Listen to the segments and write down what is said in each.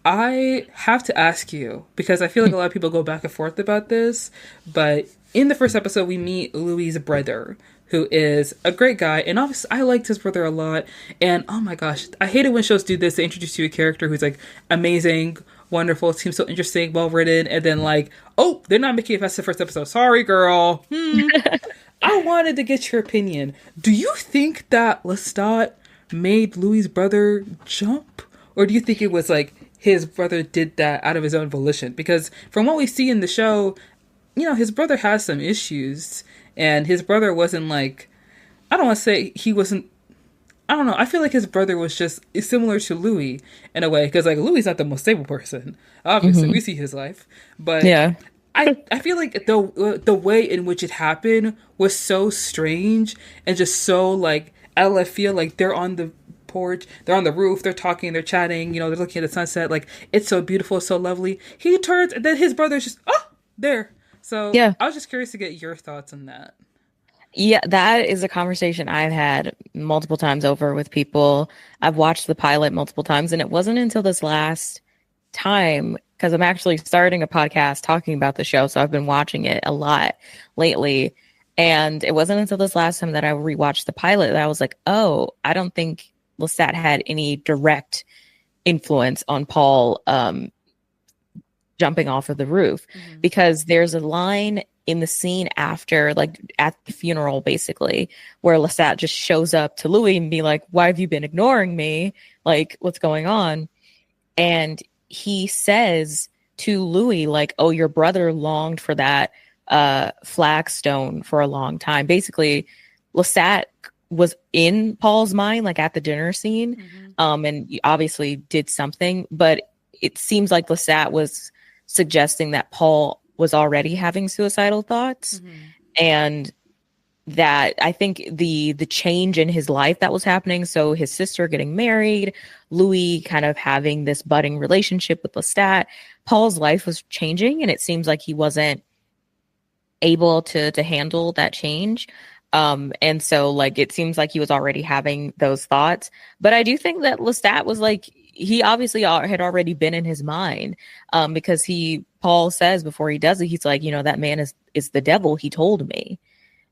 I have to ask you because I feel like a lot of people go back and forth about this, but in the first episode, we meet Louis's brother, who is a great guy, and obviously I liked his brother a lot. And oh my gosh, I hate it when shows do this. They introduce you a character who's like amazing, wonderful, seems so interesting, well written, and then like, oh, they're not making it past the first episode. Sorry, girl. I wanted to get your opinion. Do you think that Lestat made Louis's brother jump? Or do you think it was like his brother did that out of his own volition? Because from what we see in the show, his brother has some issues. And his brother wasn't like, I don't want to say he wasn't, I don't know. I feel like his brother was just similar to Louis in a way. Because like Louis is not the most stable person. Obviously, Hmm. we see his life. But Yeah. I feel like the way in which it happened was so strange and just so like out of left field. Like they're on the porch, they're on the roof, they're talking, they're chatting. They're looking at the sunset. Like it's so beautiful, so lovely. He turns, and then his brother's just there. So Yeah. I was just curious to get your thoughts on that. Yeah, that is a conversation I've had multiple times over with people. I've watched the pilot multiple times, and it wasn't until this last time, because I'm actually starting a podcast talking about the show, so I've been watching it a lot lately. And it wasn't until this last time that I rewatched the pilot that I was like, oh, I don't think Lestat had any direct influence on Paul jumping off of the roof, Mm-hmm. because there's a line in the scene after, like at the funeral, basically, where Lestat just shows up to Louis and be like, "Why have you been ignoring me? Like, what's going on?" And he says to Louis, like, "Oh, your brother longed for that flagstone for a long time." Basically, Lestat was in Paul's mind, like at the dinner scene, Mm-hmm. and he obviously did something, but it seems like Lestat was suggesting that Paul was already having suicidal thoughts, Mm-hmm. and that I think the change in his life that was happening, so his sister getting married, Louis kind of having this budding relationship with Lestat, Paul's life was changing, and it seems like he wasn't able to handle that change. And so like it seems like he was already having those thoughts. But I do think that Lestat was like, he obviously had already been in his mind, because Paul says before he does it, he's like, that man is the devil, he told me.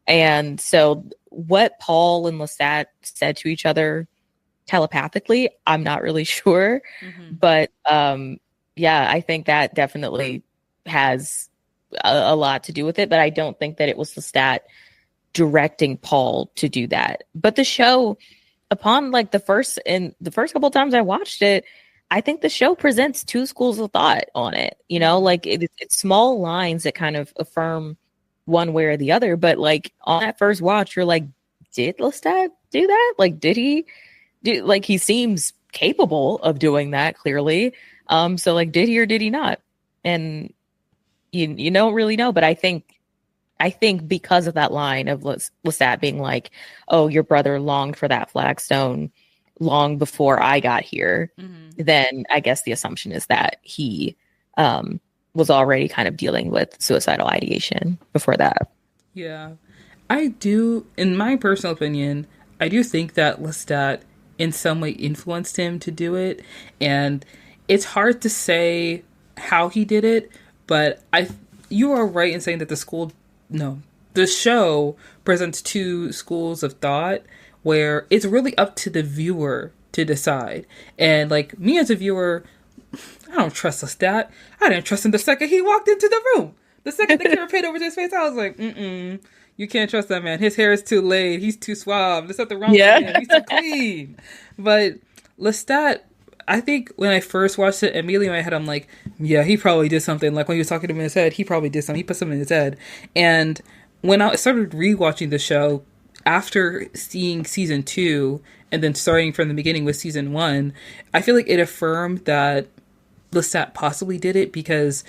And so what Paul and Lestat said to each other telepathically, I'm not really sure. Mm-hmm. But yeah, I think that definitely has a lot to do with it. But I don't think that it was Lestat directing Paul to do that. But the show, upon like the first couple of times I watched it, I think the show presents two schools of thought on it. Mm-hmm. Like it's small lines that kind of affirm one way or the other. But like on that first watch, you're like, did Lestat do that? Like, did he do? Like, he seems capable of doing that clearly. So like, did he or did he not? And you don't really know. But I think because of that line of Lestat being like, "Oh, your brother longed for that flagstone long before I got here," Mm-hmm. then I guess the assumption is that he was already kind of dealing with suicidal ideation before that. Yeah. I do, in my personal opinion, I do think that Lestat in some way influenced him to do it. And it's hard to say how he did it, but you are right in saying that no, the show presents two schools of thought where it's really up to the viewer to decide. And like me as a viewer, I don't trust Lestat. I didn't trust him the second he walked into the room. The second the camera paid over to his face, I was like, mm-mm. You can't trust that man. His hair is too laid. He's too suave. There's something wrong with Yeah. him. He's too clean. But Lestat, I think when I first watched it, immediately in my head, I'm like, yeah, he probably did something. Like when he was talking to him in his head, he probably did something. He put something in his head. And when I started rewatching the show after seeing season two and then starting from the beginning with season one, I feel like it affirmed that Lestat possibly did it because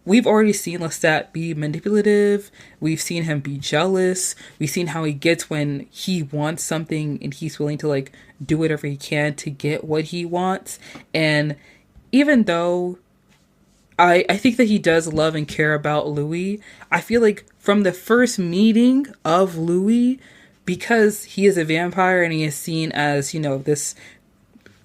we've already seen Lestat be manipulative. We've seen him be jealous. We've seen how he gets when he wants something and he's willing to like do whatever he can to get what he wants. And even though I think that he does love and care about Louis, I feel like from the first meeting of Louis, because he is a vampire and he is seen as, this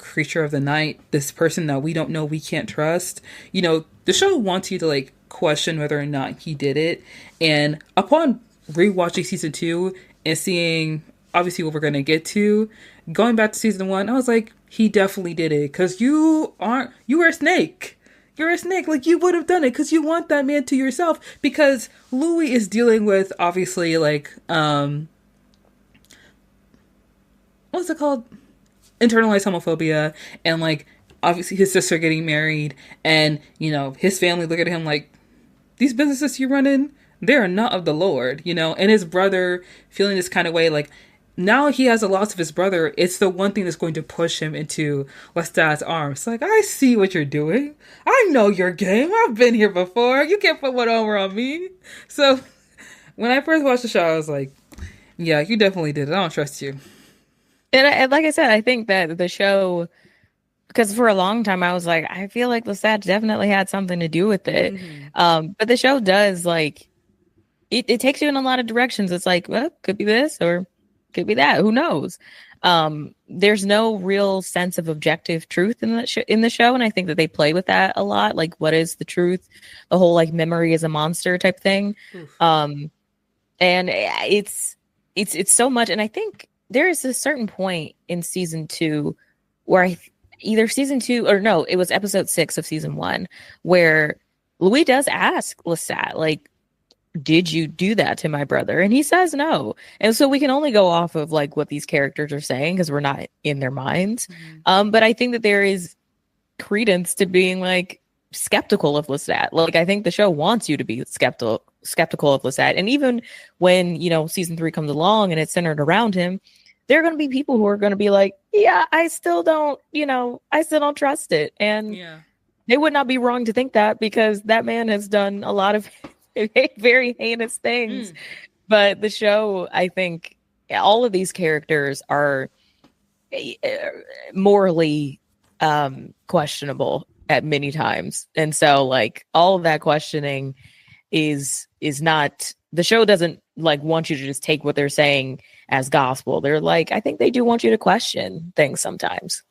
creature of the night, this person that we don't know, we can't trust. You know, the show wants you to like question whether or not he did it. And upon rewatching season 2 and seeing obviously what we're going to get to, going back to season 1, I was like, he definitely did it because you were a snake. You're a snake. Like, you would have done it because you want that man to yourself. Because Louis is dealing with, obviously, like, what's it called? Internalized homophobia. And, like, obviously his sister getting married. And, you know, his family look at him like, these businesses you run in, they are not of the Lord, you know? And his brother feeling this kind of way, like, now he has a loss of his brother. It's the one thing that's going to push him into Lestat's arms. Like, I see what you're doing. I know your game. I've been here before. You can't put one over on me. So when I first watched the show, I was like, yeah, you definitely did it. I don't trust you. And like I said, I think that the show, because for a long time I was like, I feel like Lestat definitely had something to do with it. But the show does, like, it takes you in a lot of directions. It's like, well, could be this or could be that. Who knows? There's no real sense of objective truth in the show, and I think that they play with that a lot. Like, what is the truth? The whole like memory is a monster type thing. And it's so much. And I think there is a certain point in season 2 where either season 2 or no, it was episode 6 of season 1 where Louis does ask Lestat, like, did you do that to my brother? And he says no. And so we can only go off of like what these characters are saying because we're not in their minds. But I think that there is credence to being like skeptical of Lestat. Like, I think the show wants you to be skeptical of Lestat. And even when, you know, season 3 comes along and it's centered around him, there are going to be people who are going to be like, yeah, I still don't trust it. And they would not be wrong to think that because that man has done a lot of very heinous things. But the show, I think all of these characters are morally questionable at many times. And so like all of that questioning is not, the show doesn't like want you to just take what they're saying as gospel. They're like, I think they do want you to question things sometimes.